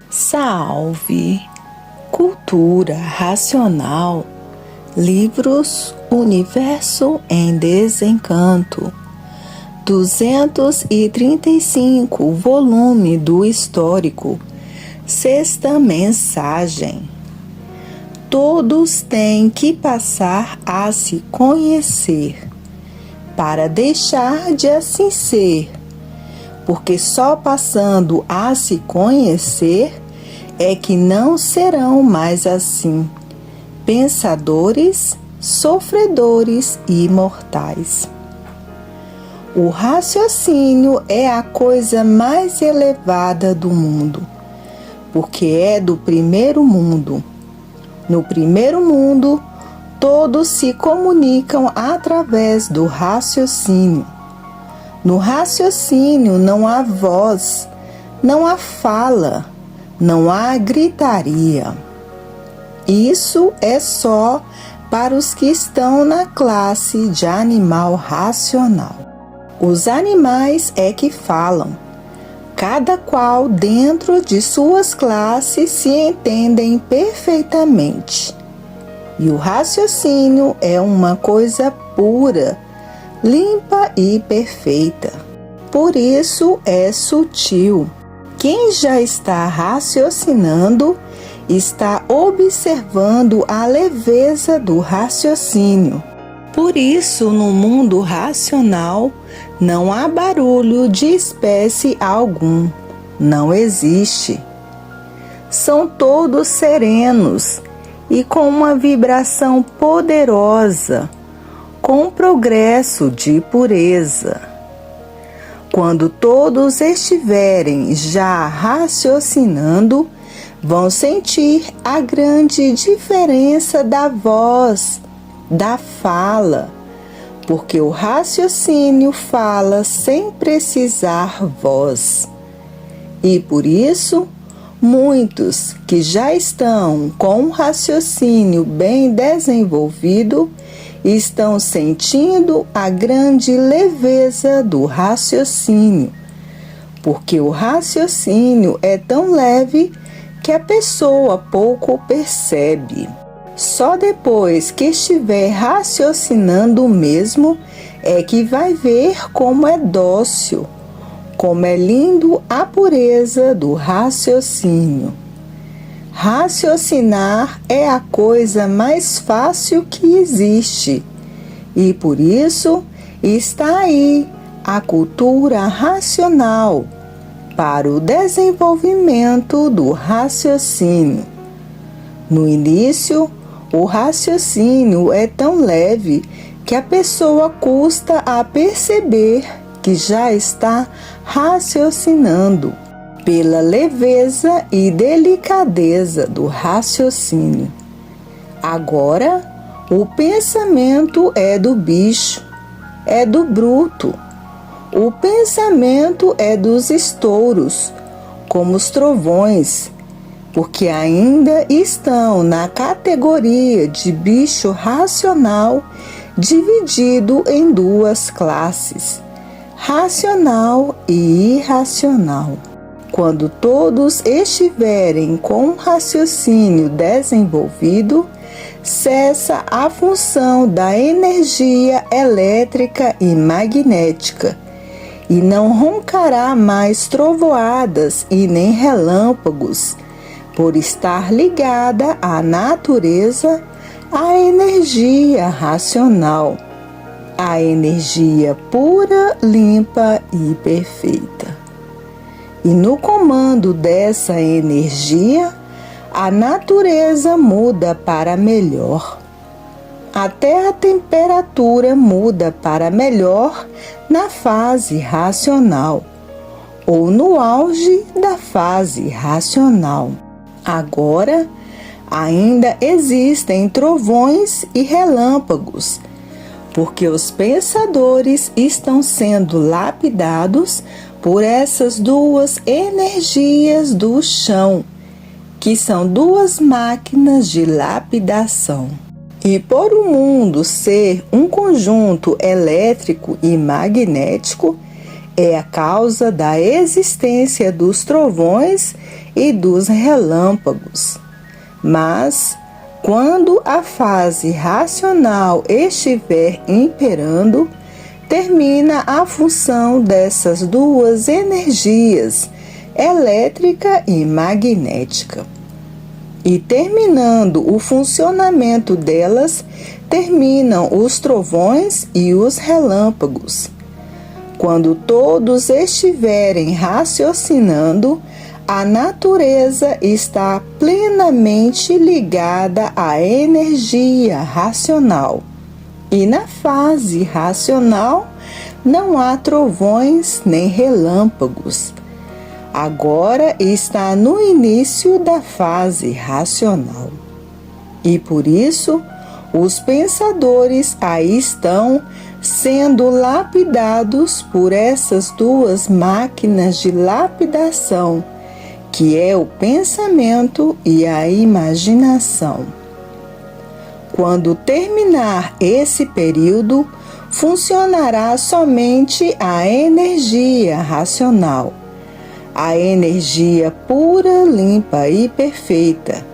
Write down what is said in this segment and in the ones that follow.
Salve! Cultura racional. Livros Universo em Desencanto. 235, volume do Histórico. Sexta mensagem. Todos têm que passar a se conhecer, para deixar de assim ser, porque só passando a se conhecer é que não serão mais assim, pensadores, sofredores e imortais. O raciocínio é a coisa mais elevada do mundo, porque é do primeiro mundo. No primeiro mundo, todos se comunicam através do raciocínio. No raciocínio não há voz, não há fala, não há gritaria. Isso é só para os que estão na classe de animal racional. Os animais é que falam. Cada qual dentro de suas classes se entendem perfeitamente. E o raciocínio é uma coisa pura, limpa e perfeita. Por isso é sutil. Quem já está raciocinando está observando a leveza do raciocínio. Por isso, no mundo racional, não há barulho de espécie algum. Não existe. São todos serenos e com uma vibração poderosa, com progresso de pureza. Quando todos estiverem já raciocinando, vão sentir a grande diferença da voz, da fala, porque o raciocínio fala sem precisar voz. E por isso, muitos que já estão com um raciocínio bem desenvolvido estão sentindo a grande leveza do raciocínio, porque o raciocínio é tão leve que a pessoa pouco percebe. Só depois que estiver raciocinando mesmo é que vai ver como é dócil, como é lindo a pureza do raciocínio. Raciocinar é a coisa mais fácil que existe e por isso está aí a cultura racional para o desenvolvimento do raciocínio. No início, o raciocínio é tão leve que a pessoa custa a perceber que já está raciocinando, pela leveza e delicadeza do raciocínio. Agora, o pensamento é do bicho, é do bruto. O pensamento é dos estouros, como os trovões, porque ainda estão na categoria de bicho racional, dividido em duas classes, racional e irracional. Quando todos estiverem com um raciocínio desenvolvido, cessa a função da energia elétrica e magnética, e não roncará mais trovoadas e nem relâmpagos, por estar ligada à natureza, à energia racional, à energia pura, limpa e perfeita. E no comando dessa energia, a natureza muda para melhor. Até a temperatura muda para melhor na fase racional, ou no auge da fase racional. Agora, ainda existem trovões e relâmpagos, porque os pensadores estão sendo lapidados por essas duas energias do chão, que são duas máquinas de lapidação. E por o mundo ser um conjunto elétrico e magnético, é a causa da existência dos trovões e dos relâmpagos. Mas, quando a fase racional estiver imperando, termina a função dessas duas energias, elétrica e magnética. E terminando o funcionamento delas, terminam os trovões e os relâmpagos. Quando todos estiverem raciocinando, a natureza está plenamente ligada à energia racional. E na fase racional não há trovões nem relâmpagos. Agora está no início da fase racional. E por isso, os pensadores aí estão sendo lapidados por essas duas máquinas de lapidação, que é o pensamento e a imaginação. Quando terminar esse período, funcionará somente a energia racional, a energia pura, limpa e perfeita,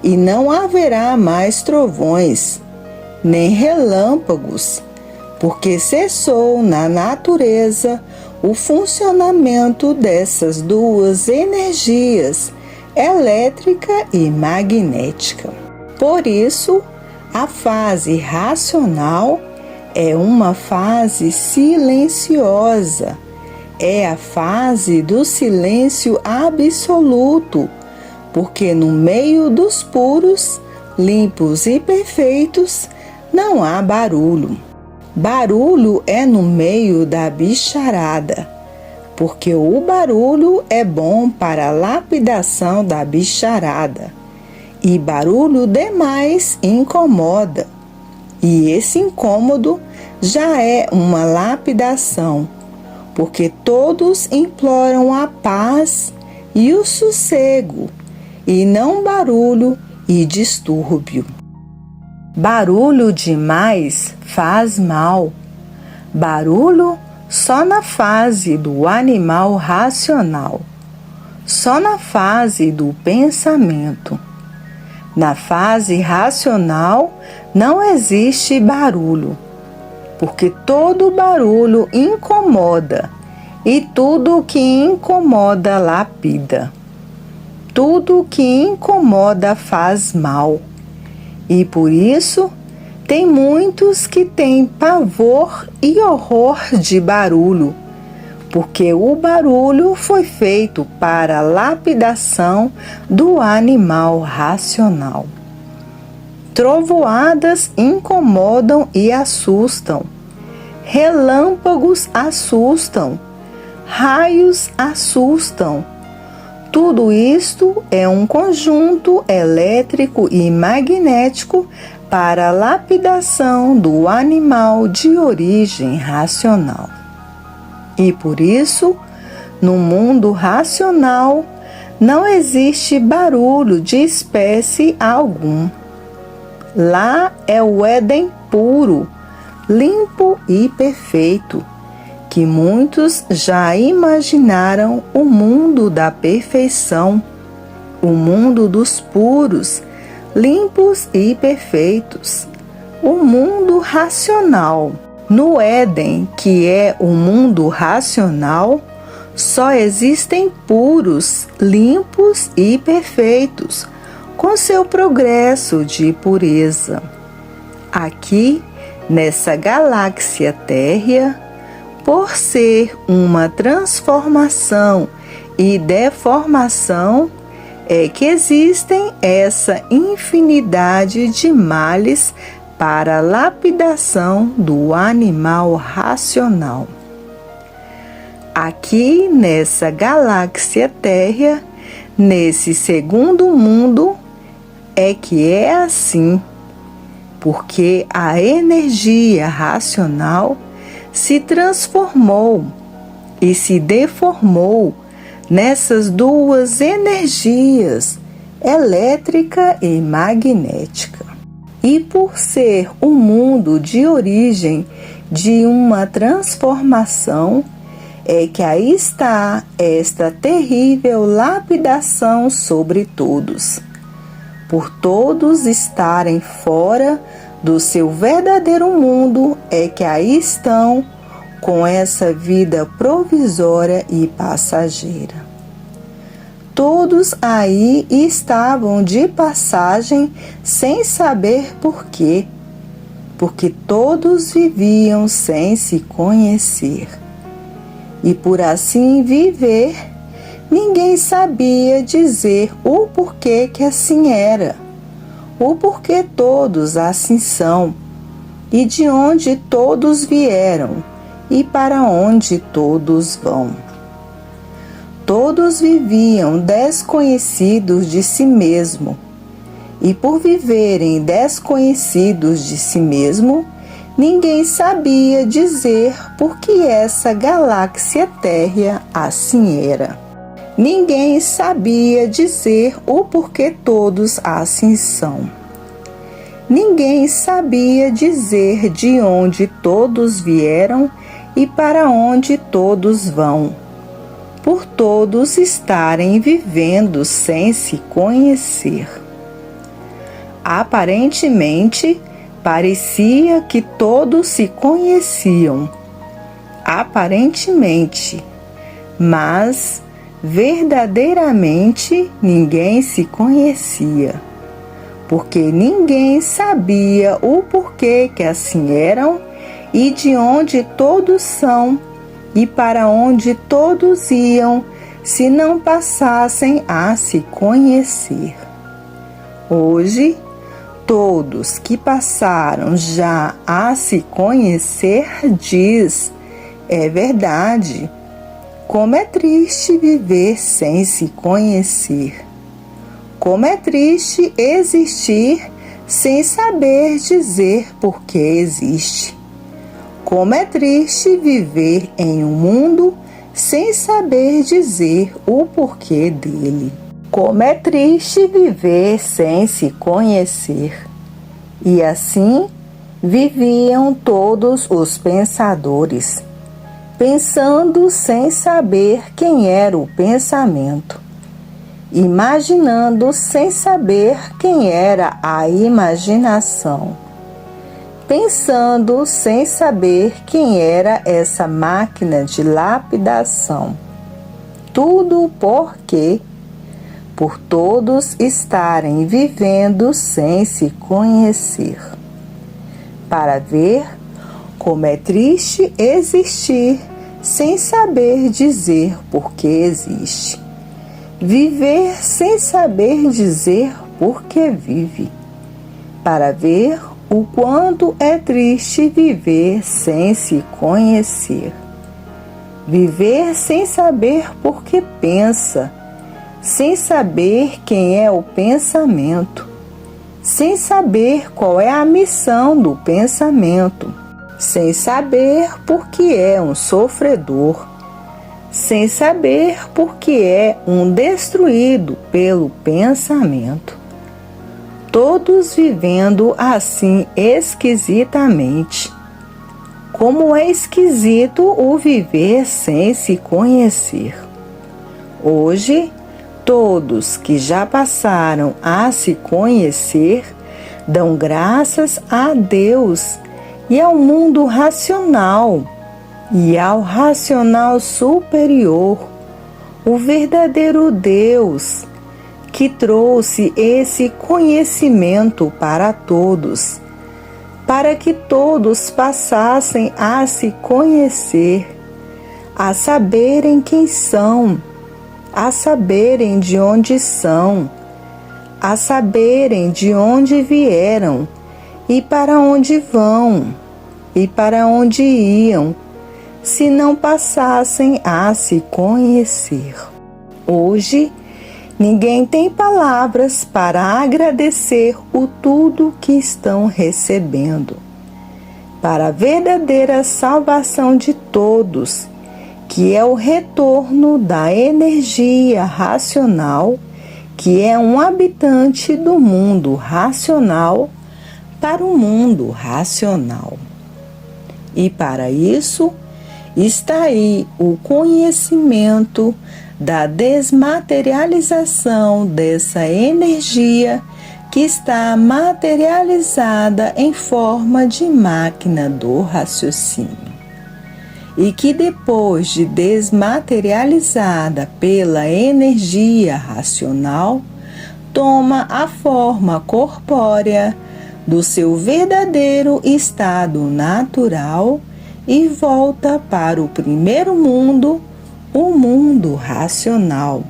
e não haverá mais trovões, nem relâmpagos, porque cessou na natureza o funcionamento dessas duas energias, elétrica e magnética. Por isso, a fase racional é uma fase silenciosa, é a fase do silêncio absoluto, porque no meio dos puros, limpos e perfeitos, não há barulho. Barulho é no meio da bicharada, porque o barulho é bom para a lapidação da bicharada, e barulho demais incomoda, e esse incômodo já é uma lapidação, porque todos imploram a paz e o sossego, e não barulho e distúrbio. Barulho demais faz mal. Barulho só na fase do animal racional, só na fase do pensamento. Na fase racional não existe barulho, porque todo barulho incomoda e tudo que incomoda lapida. Tudo que incomoda faz mal. E por isso, tem muitos que têm pavor e horror de barulho, porque o barulho foi feito para a lapidação do animal racional. Trovoadas incomodam e assustam, relâmpagos assustam, raios assustam. Tudo isto é um conjunto elétrico e magnético para a lapidação do animal de origem racional. E por isso, no mundo racional, não existe barulho de espécie algum. Lá é o Éden puro, limpo e perfeito, que muitos já imaginaram o mundo da perfeição, o mundo dos puros, limpos e perfeitos, o mundo racional. No Éden, que é o mundo racional, só existem puros, limpos e perfeitos, com seu progresso de pureza. Aqui, nessa galáxia térrea, por ser uma transformação e deformação, é que existem essa infinidade de males para a lapidação do animal racional. Aqui nessa galáxia térrea, nesse segundo mundo, é que é assim, porque a energia racional se transformou e se deformou nessas duas energias, elétrica e magnética. E por ser um mundo de origem de uma transformação, é que aí está esta terrível lapidação sobre todos. Por todos estarem fora do seu verdadeiro mundo, é que aí estão com essa vida provisória e passageira. Todos aí estavam de passagem sem saber por quê, porque todos viviam sem se conhecer. E por assim viver, ninguém sabia dizer o porquê que assim era, o porquê todos assim são, e de onde todos vieram, e para onde todos vão. Todos viviam desconhecidos de si mesmo, e por viverem desconhecidos de si mesmo, ninguém sabia dizer por que essa galáxia térrea assim era. Ninguém sabia dizer o porquê todos assim são. Ninguém sabia dizer de onde todos vieram e para onde todos vão, por todos estarem vivendo sem se conhecer. Aparentemente, parecia que todos se conheciam. Aparentemente, mas verdadeiramente ninguém se conhecia, porque ninguém sabia o porquê que assim eram e de onde todos são e para onde todos iam se não passassem a se conhecer. Hoje, todos que passaram já a se conhecer diz, é verdade, como é triste viver sem se conhecer. Como é triste existir sem saber dizer por que existe. Como é triste viver em um mundo sem saber dizer o porquê dele. Como é triste viver sem se conhecer. E assim viviam todos os pensadores, pensando sem saber quem era o pensamento, imaginando sem saber quem era a imaginação, pensando sem saber quem era essa máquina de lapidação. Tudo porque, por todos estarem vivendo sem se conhecer. Para ver como é triste existir sem saber dizer por que existe. Viver sem saber dizer por que vive. Para ver o quanto é triste viver sem se conhecer. Viver sem saber por que pensa, sem saber quem é o pensamento, sem saber qual é a missão do pensamento, sem saber por que é um sofredor, sem saber por que é um destruído pelo pensamento. Todos vivendo assim esquisitamente. Como é esquisito o viver sem se conhecer. Hoje, todos que já passaram a se conhecer dão graças a Deus e ao mundo racional e ao racional superior, o verdadeiro Deus que trouxe esse conhecimento para todos, para que todos passassem a se conhecer, a saberem quem são, a saberem de onde são, a saberem de onde vieram e para onde vão e para onde iam, se não passassem a se conhecer. Hoje, ninguém tem palavras para agradecer o tudo que estão recebendo, para a verdadeira salvação de todos, que é o retorno da energia racional, que é um habitante do mundo racional para o mundo racional. E para isso, está aí o conhecimento da desmaterialização dessa energia que está materializada em forma de máquina do raciocínio. E que depois de desmaterializada pela energia racional, toma a forma corpórea do seu verdadeiro estado natural e volta para o primeiro mundo, o mundo racional,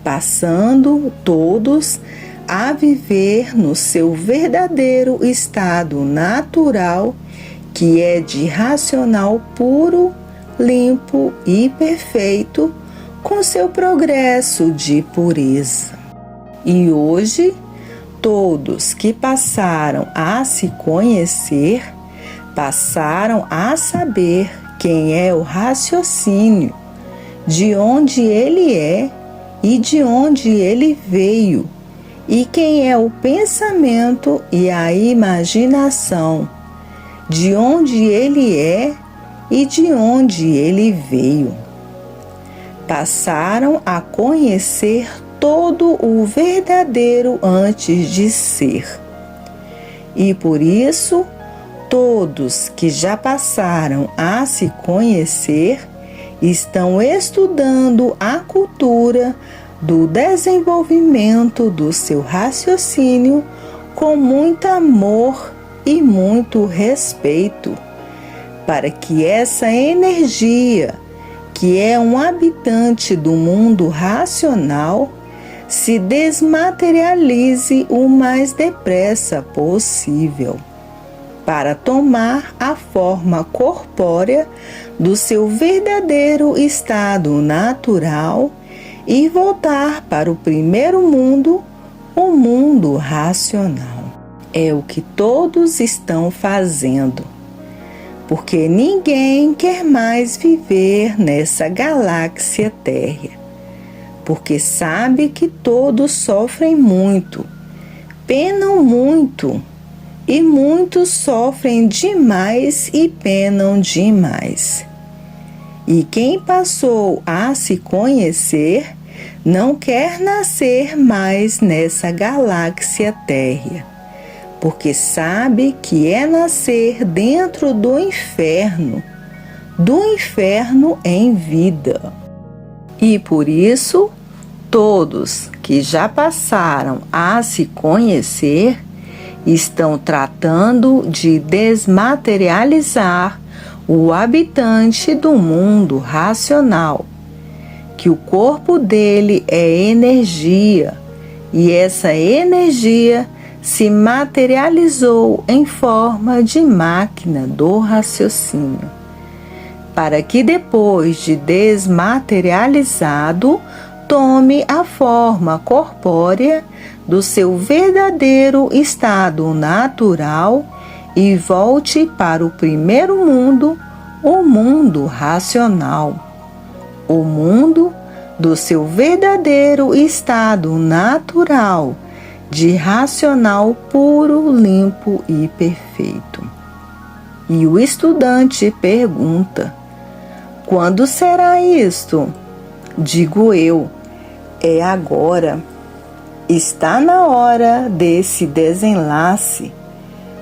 passando todos a viver no seu verdadeiro estado natural, que é de racional puro, limpo e perfeito, com seu progresso de pureza. E hoje, todos que passaram a se conhecer, passaram a saber quem é o raciocínio, de onde ele é e de onde ele veio, e quem é o pensamento e a imaginação, de onde ele é e de onde ele veio. Passaram a conhecer todo o verdadeiro antes de ser. E por isso, todos que já passaram a se conhecer estão estudando a cultura do desenvolvimento do seu raciocínio com muito amor e muito respeito, para que essa energia, que é um habitante do mundo racional, se desmaterialize o mais depressa possível, para tomar a forma corpórea do seu verdadeiro estado natural e voltar para o primeiro mundo, o mundo racional. É o que todos estão fazendo, porque ninguém quer mais viver nessa galáxia Terra, porque sabe que todos sofrem muito, penam muito, e muitos sofrem demais e penam demais. E quem passou a se conhecer não quer nascer mais nessa galáxia Terra, porque sabe que é nascer dentro do inferno em vida. E por isso, todos que já passaram a se conhecer estão tratando de desmaterializar o habitante do mundo racional, que o corpo dele é energia, e essa energia se materializou em forma de máquina do raciocínio, para que depois de desmaterializado, tome a forma corpórea do seu verdadeiro estado natural e volte para o primeiro mundo, o mundo racional, o mundo do seu verdadeiro estado natural, de racional puro, limpo e perfeito. E o estudante pergunta: quando será isto? Digo eu, é agora. Está na hora desse desenlace,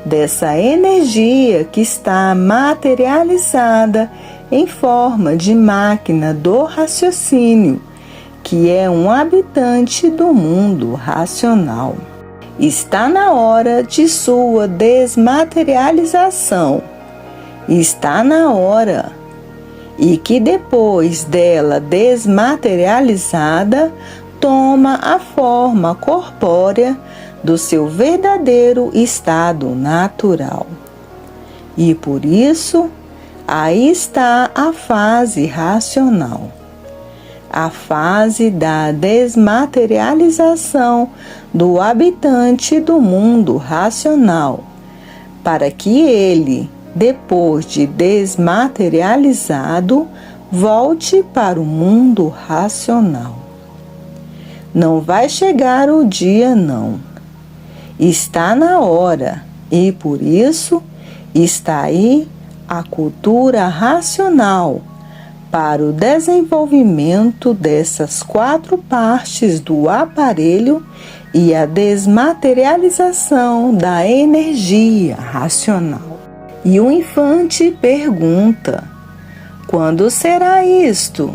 dessa energia que está materializada em forma de máquina do raciocínio, que é um habitante do mundo racional. Está na hora de sua desmaterialização. Está na hora. E que depois dela desmaterializada, toma a forma corpórea do seu verdadeiro estado natural. E por isso, aí está a fase racional, a fase da desmaterialização do habitante do mundo racional, para que ele, depois de desmaterializado, volte para o mundo racional. Não vai chegar o dia, não. Está na hora, e por isso está aí a cultura racional para o desenvolvimento dessas 4 partes do aparelho e a desmaterialização da energia racional. E o infante pergunta: quando será isto?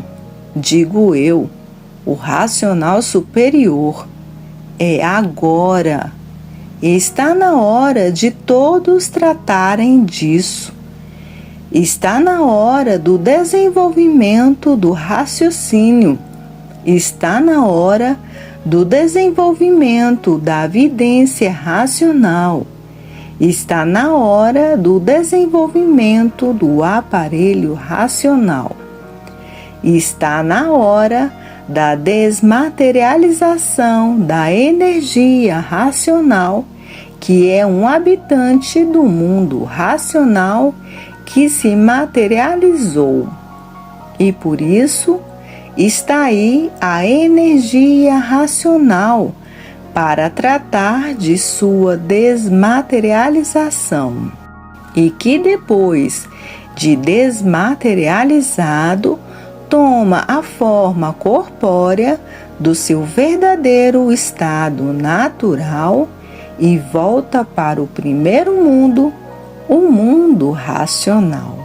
Digo eu, o racional superior. É agora. Está na hora de todos tratarem disso. Está na hora do desenvolvimento do raciocínio. Está na hora do desenvolvimento da vidência racional. Está na hora do desenvolvimento do aparelho racional. Está na hora da desmaterialização da energia racional, que é um habitante do mundo racional que se materializou. E por isso está aí a energia racional para tratar de sua desmaterialização. E que depois de desmaterializado, toma a forma corpórea do seu verdadeiro estado natural e volta para o primeiro mundo, o mundo racional.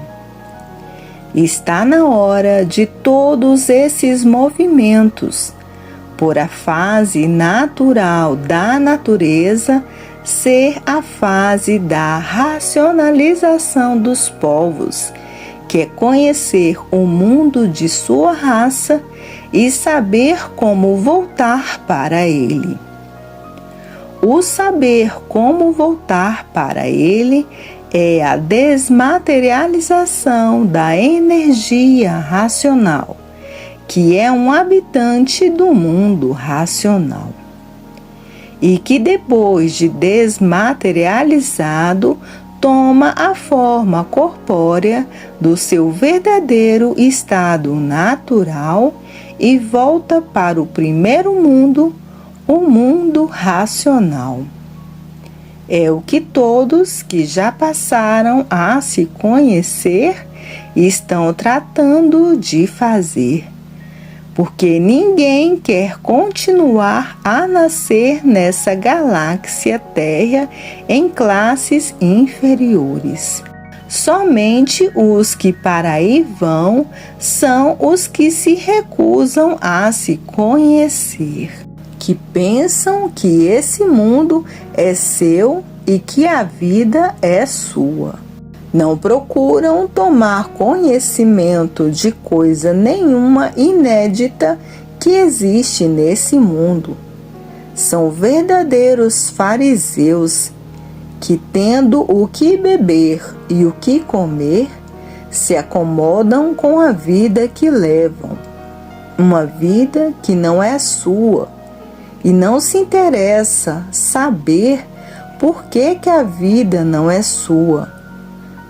Está na hora de todos esses movimentos, por a fase natural da natureza ser a fase da racionalização dos povos, que é conhecer o mundo de sua raça e saber como voltar para ele. O saber como voltar para ele é a desmaterialização da energia racional, que é um habitante do mundo racional. E que depois de desmaterializado, toma a forma corpórea do seu verdadeiro estado natural e volta para o primeiro mundo, o mundo racional. É o que todos que já passaram a se conhecer estão tratando de fazer, porque ninguém quer continuar a nascer nessa galáxia Terra em classes inferiores. Somente os que para aí vão são os que se recusam a se conhecer, que pensam que esse mundo é seu e que a vida é sua. Não procuram tomar conhecimento de coisa nenhuma inédita que existe nesse mundo. São verdadeiros fariseus que, tendo o que beber e o que comer, se acomodam com a vida que levam, uma vida que não é sua, e não se interessa saber por que a vida não é sua.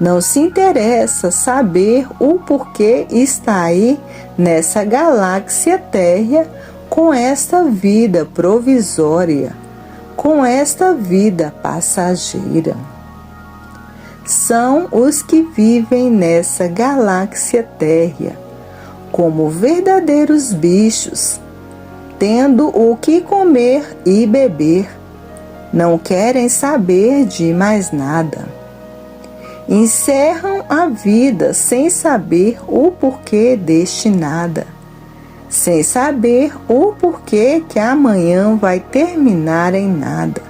Não se interessa saber o porquê está aí nessa galáxia Terra com esta vida provisória, com esta vida passageira. São os que vivem nessa galáxia Terra como verdadeiros bichos, tendo o que comer e beber. Não querem saber de mais nada. Encerram a vida sem saber o porquê deste nada, sem saber o porquê que amanhã vai terminar em nada.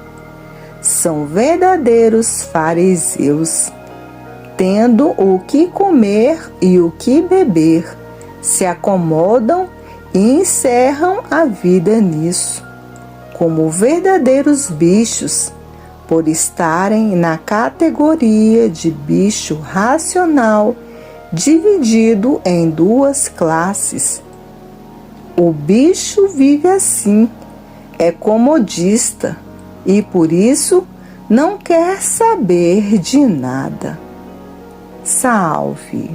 São verdadeiros fariseus, tendo o que comer e o que beber, se acomodam e encerram a vida nisso, como verdadeiros bichos, por estarem na categoria de bicho racional, dividido em 2 classes. O bicho vive assim, é comodista e por isso não quer saber de nada. Salve!